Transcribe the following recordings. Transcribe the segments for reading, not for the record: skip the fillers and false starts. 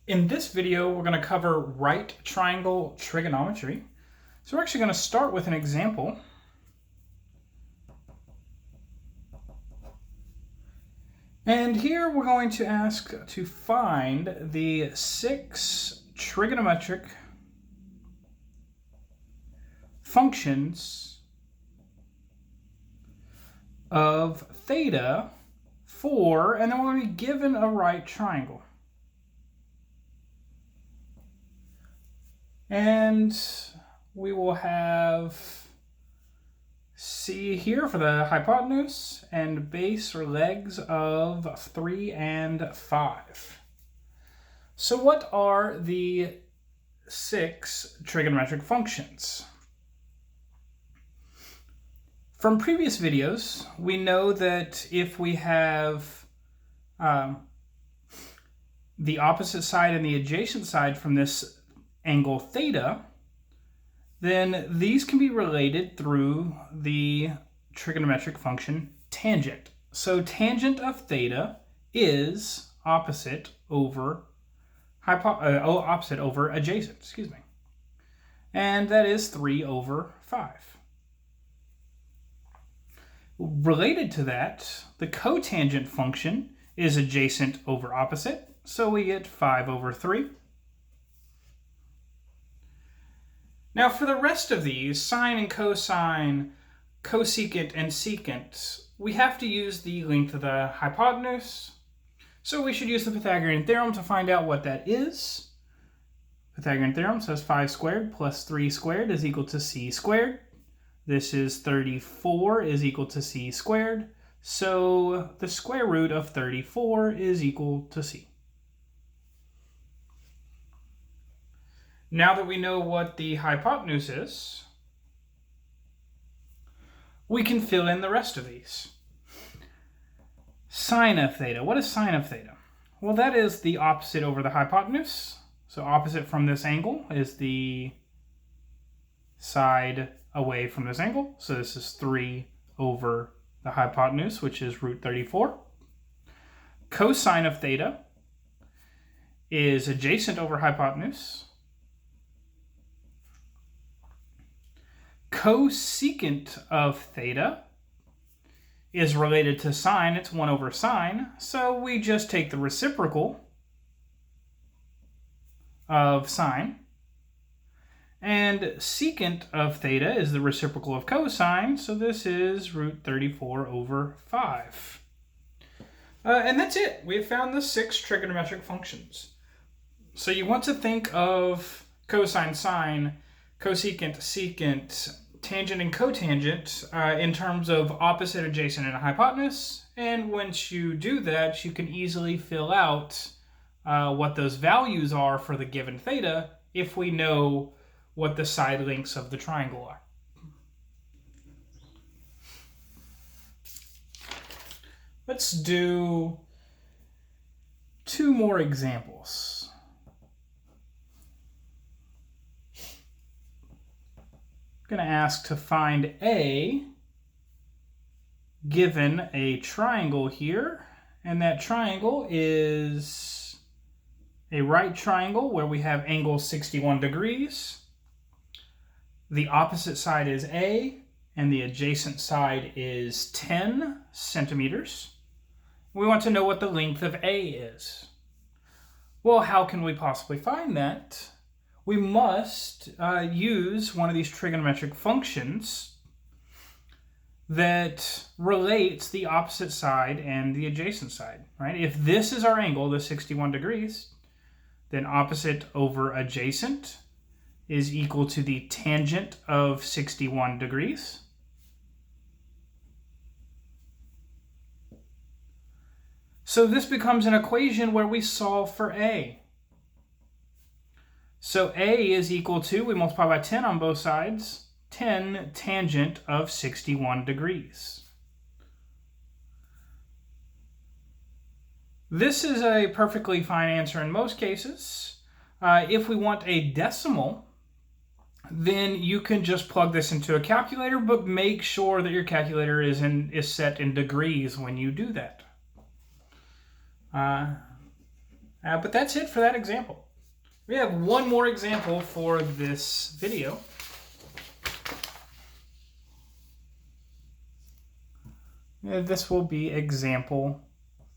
In this video, we're going to cover right triangle trigonometry. So we're actually going to start with an example. And here we're going to ask to find the six trigonometric functions of theta for, and then we're going to be given a right triangle. And we will have C here for the hypotenuse and base or legs of 3 and 5. So what are the six trigonometric functions? From previous videos, we know that if we have the opposite side and the adjacent side from this angle theta, then these can be related through the trigonometric function tangent. So tangent of theta is opposite over adjacent, and that is 3 over 5. Related to that, the cotangent function is adjacent over opposite, so we get 5 over 3. Now for the rest of these, sine and cosine, cosecant and secant, we have to use the length of the hypotenuse. So we should use the Pythagorean Theorem to find out what that is. Pythagorean Theorem says 5 squared plus 3 squared is equal to c squared. This is 34 is equal to c squared. So the square root of 34 is equal to c. Now that we know what the hypotenuse is, we can fill in the rest of these. Sine of theta. What is sine of theta? Well, that is the opposite over the hypotenuse. So opposite from this angle is the side away from this angle. So this is 3 over the hypotenuse, which is root 34. Cosine of theta is adjacent over hypotenuse. Cosecant of theta is related to sine. It's 1 over sine. So we just take the reciprocal of sine. And secant of theta is the reciprocal of cosine. So this is root 34 over 5. And that's it. We have found the 6 trigonometric functions. So you want to think of cosine, sine, cosecant, secant, tangent and cotangent in terms of opposite, adjacent, and hypotenuse. And once you do that, you can easily fill out what those values are for the given theta if we know what the side lengths of the triangle are. Let's do 2 more examples. I'm going to ask to find A given a triangle here, and that triangle is a right triangle where we have angle 61 degrees. The opposite side is A, and the adjacent side is 10 centimeters. We want to know what the length of A is. Well, how can we possibly find that? We must use one of these trigonometric functions that relates the opposite side and the adjacent side, right? If this is our angle, the 61 degrees, then opposite over adjacent is equal to the tangent of 61 degrees. So this becomes an equation where we solve for A. So A is equal to, we multiply by 10 on both sides, 10 tangent of 61 degrees. This is a perfectly fine answer in most cases. If we want a decimal, then you can just plug this into a calculator, but make sure that your calculator is set in degrees when you do that. But that's it for that example. We have one more example for this video. This will be example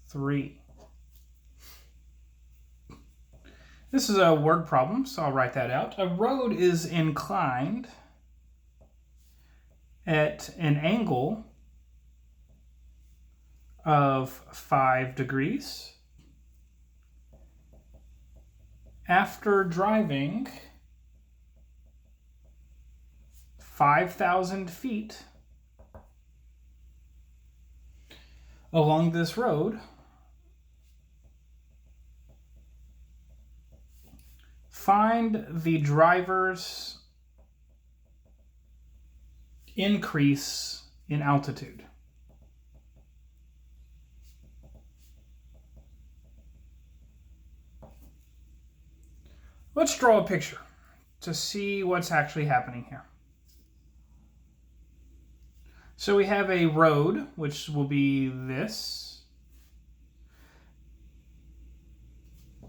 3. This is a word problem, so I'll write that out. A road is inclined at an angle of 5 degrees after driving 5,000 feet along this road. Find the driver's increase in altitude. Let's draw a picture to see what's actually happening here. So we have a road, which will be this.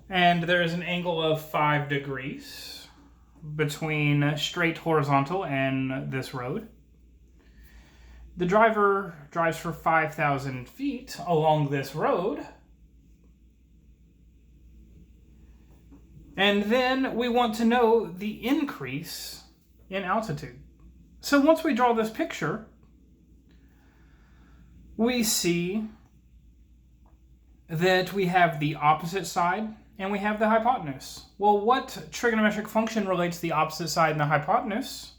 And there is an angle of 5 degrees between straight horizontal and this road. The driver drives for 5,000 feet along this road. And then we want to know the increase in altitude. So once we draw this picture, we see that we have the opposite side and we have the hypotenuse. Well, what trigonometric function relates the opposite side and the hypotenuse?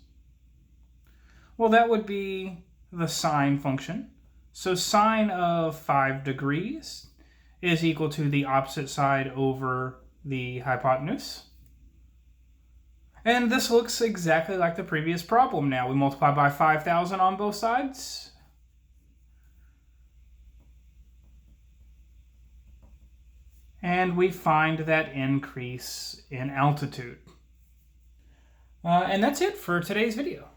Well, that would be the sine function. So sine of 5 degrees is equal to the opposite side over the hypotenuse. And this looks exactly like the previous problem now. We multiply by 5,000 on both sides. And we find that increase in altitude. And that's it for today's video.